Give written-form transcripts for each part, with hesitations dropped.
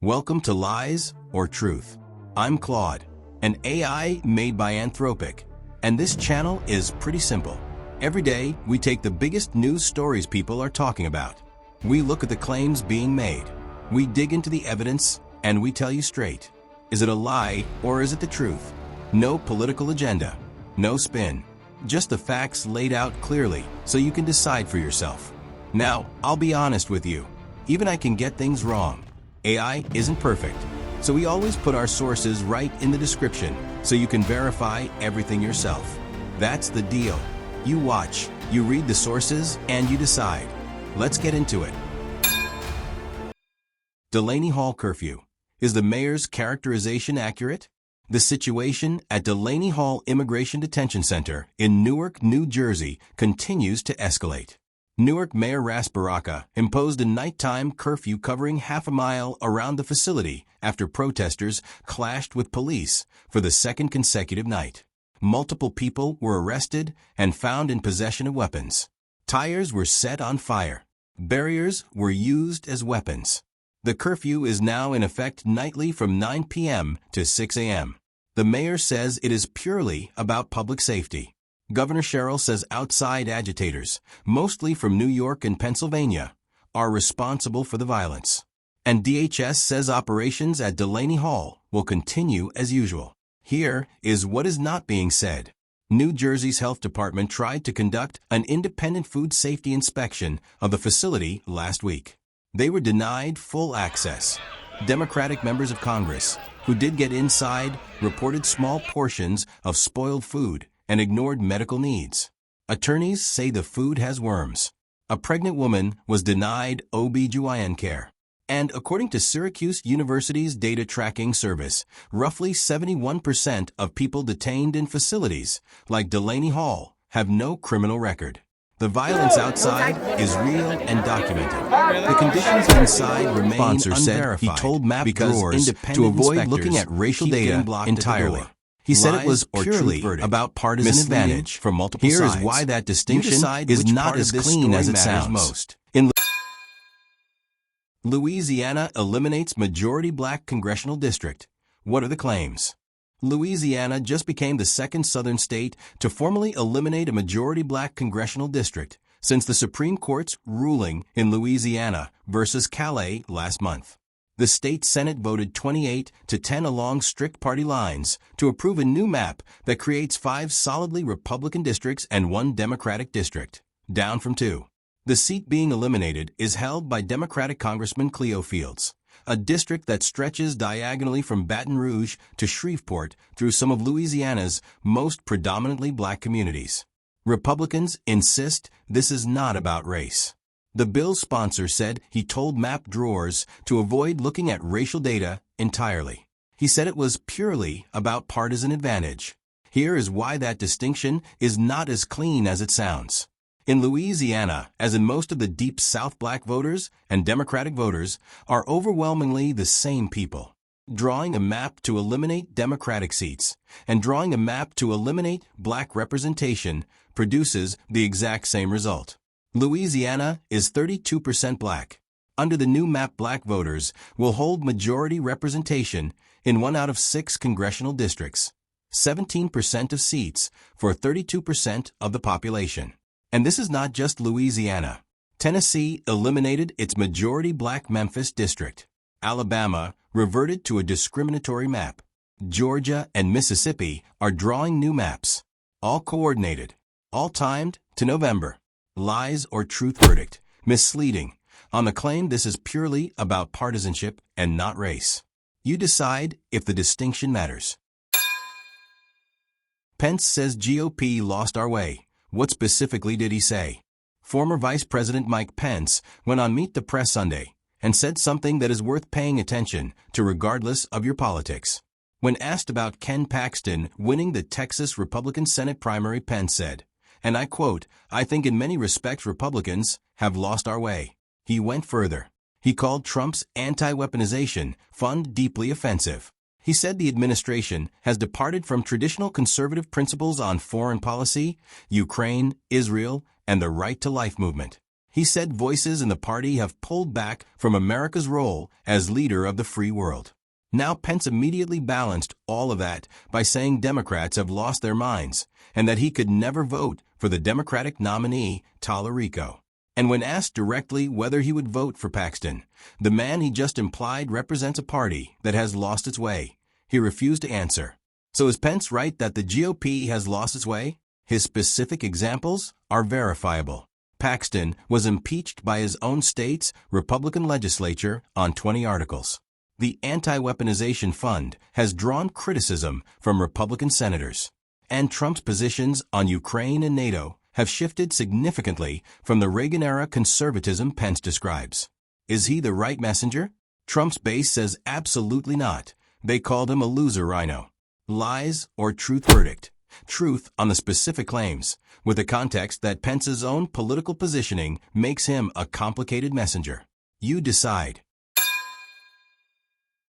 Welcome to Lies or Truth. I'm Claude, an AI made by Anthropic, and this channel is pretty simple. Every day, we take the biggest news stories people are talking about. We look at the claims being made. We dig into the evidence, and we tell you straight. Is it a lie or is it the truth? No political agenda, no spin, just the facts laid out clearly so you can decide for yourself. Now, I'll be honest with you. Even I can get things wrong. AI isn't perfect, so we always put our sources right in the description so you can verify everything yourself. That's the deal. You watch, you read the sources, and you decide. Let's get into it. Delaney Hall curfew. Is the mayor's characterization accurate? The situation at Delaney Hall Immigration Detention Center in Newark, New Jersey continues to escalate. Newark Mayor Ras Baraka imposed a nighttime curfew covering half a mile around the facility after protesters clashed with police for the second consecutive night. Multiple people were arrested and found in possession of weapons. Tires were set on fire. Barriers were used as weapons. The curfew is now in effect nightly from 9 p.m. to 6 a.m. The mayor says it is purely about public safety. Governor Sherrill says outside agitators, mostly from New York and Pennsylvania, are responsible for the violence. And DHS says operations at Delaney Hall will continue as usual. Here is what is not being said. New Jersey's health department tried to conduct an independent food safety inspection of the facility last week. They were denied full access. Democratic members of Congress, who did get inside, reported small portions of spoiled food and ignored medical needs. Attorneys say the food has worms. A pregnant woman was denied OB/GYN care. And according to Syracuse University's data tracking service, roughly 71% of people detained in facilities like Delaney Hall have no criminal record. The violence outside is real and documented. The conditions inside remain unverified. He told map drawers to avoid looking at racial data entirely. He said it was purely about partisan advantage from multiple sides. Here is why that distinction is not as clean as it sounds. In Louisiana eliminates majority black congressional district. What are the claims? Louisiana just became the second southern state to formally eliminate a majority black congressional district since the Supreme Court's ruling in Louisiana versus Calais last month. The state Senate voted 28-10 along strict party lines to approve a new map that creates 5 solidly Republican districts and 1 Democratic district, down from 2. The seat being eliminated is held by Democratic Congressman Cleo Fields, a district that stretches diagonally from Baton Rouge to Shreveport through some of Louisiana's most predominantly black communities. Republicans insist this is not about race. The bill's sponsor said he told map drawers to avoid looking at racial data entirely. He said it was purely about partisan advantage. Here is why that distinction is not as clean as it sounds. In Louisiana, as in most of the Deep South, black voters and Democratic voters are overwhelmingly the same people. Drawing a map to eliminate Democratic seats and drawing a map to eliminate black representation produces the exact same result. Louisiana is 32% black. Under the new map, black voters will hold majority representation in 1 out of 6 congressional districts, 17% of seats for 32% of the population. And this is not just Louisiana. Tennessee eliminated its majority black Memphis district. Alabama reverted to a discriminatory map. Georgia and Mississippi are drawing new maps, all coordinated, all timed to November. Lies or truth verdict, misleading, on the claim this is purely about partisanship and not race. You decide if the distinction matters. Pence says GOP lost our way. What specifically did he say? Former Vice President Mike Pence went on Meet the Press Sunday and said something that is worth paying attention to regardless of your politics. When asked about Ken Paxton winning the Texas Republican Senate primary, Pence said, and I quote, "I think in many respects Republicans have lost our way." He went further. He called Trump's anti-weaponization fund deeply offensive. He said the administration has departed from traditional conservative principles on foreign policy, Ukraine, Israel, and the right to life movement. He said voices in the party have pulled back from America's role as leader of the free world. Now Pence immediately balanced all of that by saying Democrats have lost their minds and that he could never vote for the Democratic nominee, Tallarico. And when asked directly whether he would vote for Paxton, the man he just implied represents a party that has lost its way, he refused to answer. So is Pence right that the GOP has lost its way? His specific examples are verifiable. Paxton was impeached by his own state's Republican legislature on 20 articles. The anti-weaponization fund has drawn criticism from Republican senators. And Trump's positions on Ukraine and NATO have shifted significantly from the Reagan-era conservatism Pence describes. Is he the right messenger? Trump's base says absolutely not. They called him a loser rhino. Lies or truth verdict? Truth on the specific claims, with the context that Pence's own political positioning makes him a complicated messenger. You decide.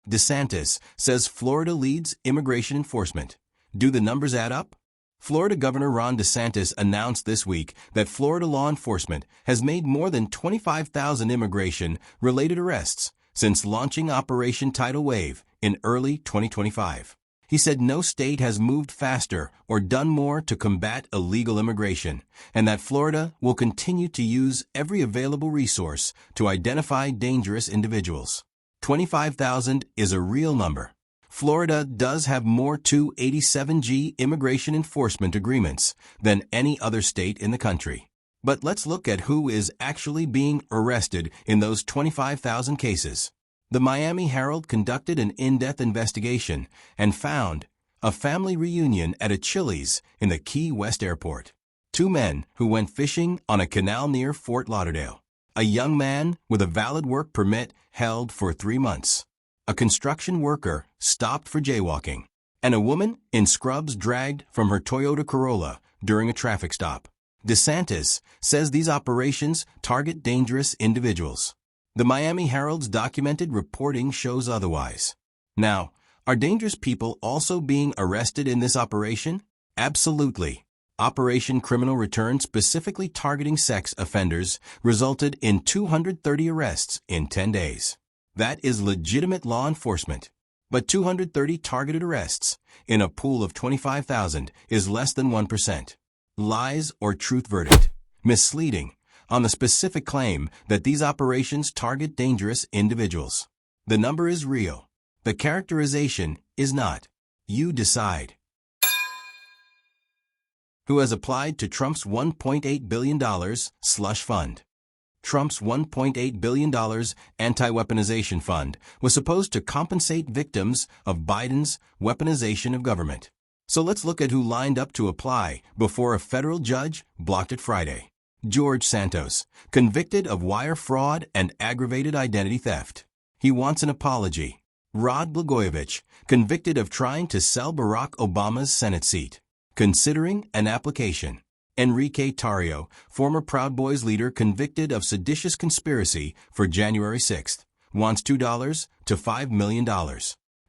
DeSantis says Florida leads immigration enforcement. Do the numbers add up? Florida Governor Ron DeSantis announced this week that Florida law enforcement has made more than 25,000 immigration-related arrests since launching Operation Tidal Wave in early 2025. He said no state has moved faster or done more to combat illegal immigration, and that Florida will continue to use every available resource to identify dangerous individuals. 25,000 is a real number. Florida does have more 287G immigration enforcement agreements than any other state in the country. But let's look at who is actually being arrested in those 25,000 cases. The Miami Herald conducted an in-depth investigation and found a family reunion at a Chili's in the Key West airport. Two men who went fishing on a canal near Fort Lauderdale. A young man with a valid work permit held for 3 months. A construction worker stopped for jaywalking. And a woman in scrubs dragged from her Toyota Corolla during a traffic stop. DeSantis says these operations target dangerous individuals. The Miami Herald's documented reporting shows otherwise. Now, are dangerous people also being arrested in this operation? Absolutely. Operation Criminal Return, specifically targeting sex offenders, resulted in 230 arrests in 10 days. That is legitimate law enforcement. But 230 targeted arrests in a pool of 25,000 is less than 1%. Lies or truth verdict? Misleading on the specific claim that these operations target dangerous individuals. The number is real. The characterization is not. You decide. Who has applied to Trump's $1.8 billion slush fund? Trump's $1.8 billion anti-weaponization fund was supposed to compensate victims of Biden's weaponization of government. So let's look at who lined up to apply before a federal judge blocked it Friday. George Santos, convicted of wire fraud and aggravated identity theft. He wants an apology. Rod Blagojevich, convicted of trying to sell Barack Obama's Senate seat, considering an application. Enrique Tarrio, former Proud Boys leader convicted of seditious conspiracy for January 6th, wants $2 to $5 million.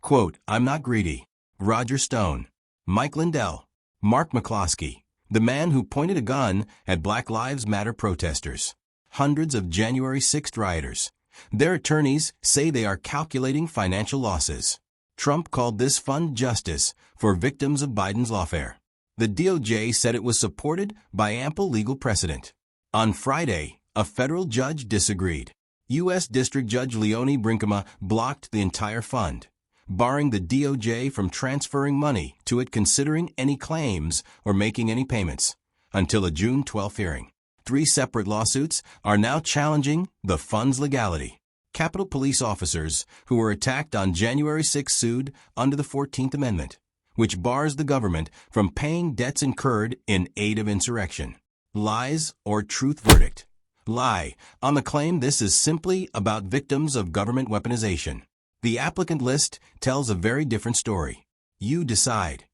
Quote, I'm not greedy. Roger Stone. Mike Lindell. Mark McCloskey, the man who pointed a gun at Black Lives Matter protesters. Hundreds of January 6th rioters. Their attorneys say they are calculating financial losses. Trump called this fund justice for victims of Biden's lawfare. The DOJ said it was supported by ample legal precedent. On Friday, a federal judge disagreed. U.S. District Judge Leonie Brinkema blocked the entire fund, barring the DOJ from transferring money to it, considering any claims or making any payments, until a June 12 hearing. 3 separate lawsuits are now challenging the fund's legality. Capitol Police officers who were attacked on January 6 sued under the 14th Amendment, which bars the government from paying debts incurred in aid of insurrection. Lies or truth verdict? Lie on the claim this is simply about victims of government weaponization. The applicant list tells a very different story. You decide.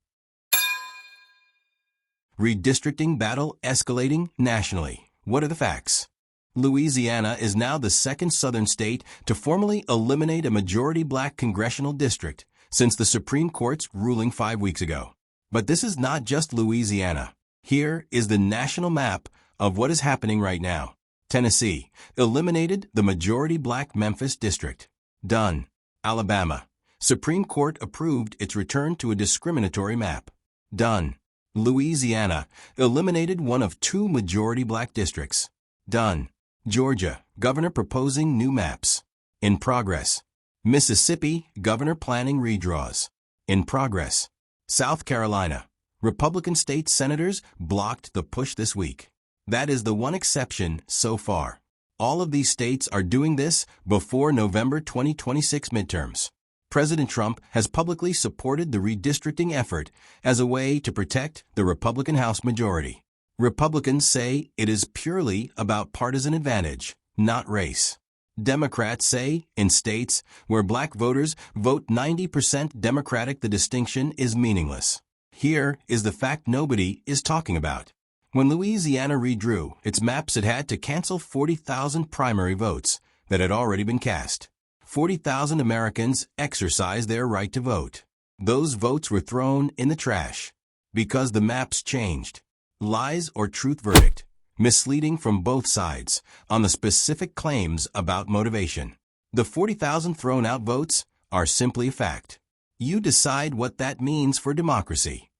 Redistricting battle escalating nationally. What are the facts? Louisiana is now the second southern state to formally eliminate a majority black congressional district since the Supreme Court's ruling 5 weeks ago. But this is not just Louisiana. Here is the national map of what is happening right now. Tennessee eliminated the majority-black Memphis district. Done. Alabama. Supreme Court approved its return to a discriminatory map. Done. Louisiana eliminated one of 2 majority-black districts. Done. Georgia. Governor proposing new maps. In progress. Mississippi. Governor planning redraws. In progress. South Carolina. Republican state senators blocked the push this week. That is the one exception so far. All of these states are doing this before November 2026 midterms. President Trump has publicly supported the redistricting effort as a way to protect the Republican House majority. Republicans say it is purely about partisan advantage, not race. Democrats say in states where black voters vote 90% Democratic, the distinction is meaningless. Here is the fact nobody is talking about. When Louisiana redrew its maps, it had to cancel 40,000 primary votes that had already been cast. 40,000 Americans exercised their right to vote. Those votes were thrown in the trash because the maps changed. Lies or truth verdict, misleading from both sides on the specific claims about motivation. The 40,000 thrown out votes are simply a fact. You decide what that means for democracy.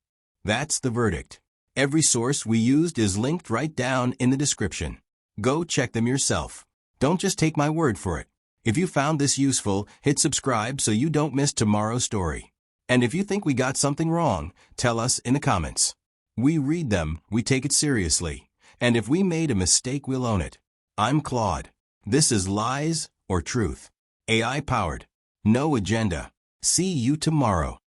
That's the verdict. Every source we used is linked right down in the description. Go check them yourself. Don't just take my word for it. If you found this useful, hit subscribe so you don't miss tomorrow's story. And if you think we got something wrong, tell us in the comments. We read them, we take it seriously. And if we made a mistake, we'll own it. I'm Claude. This is Lies or Truth. AI powered. No agenda. See you tomorrow.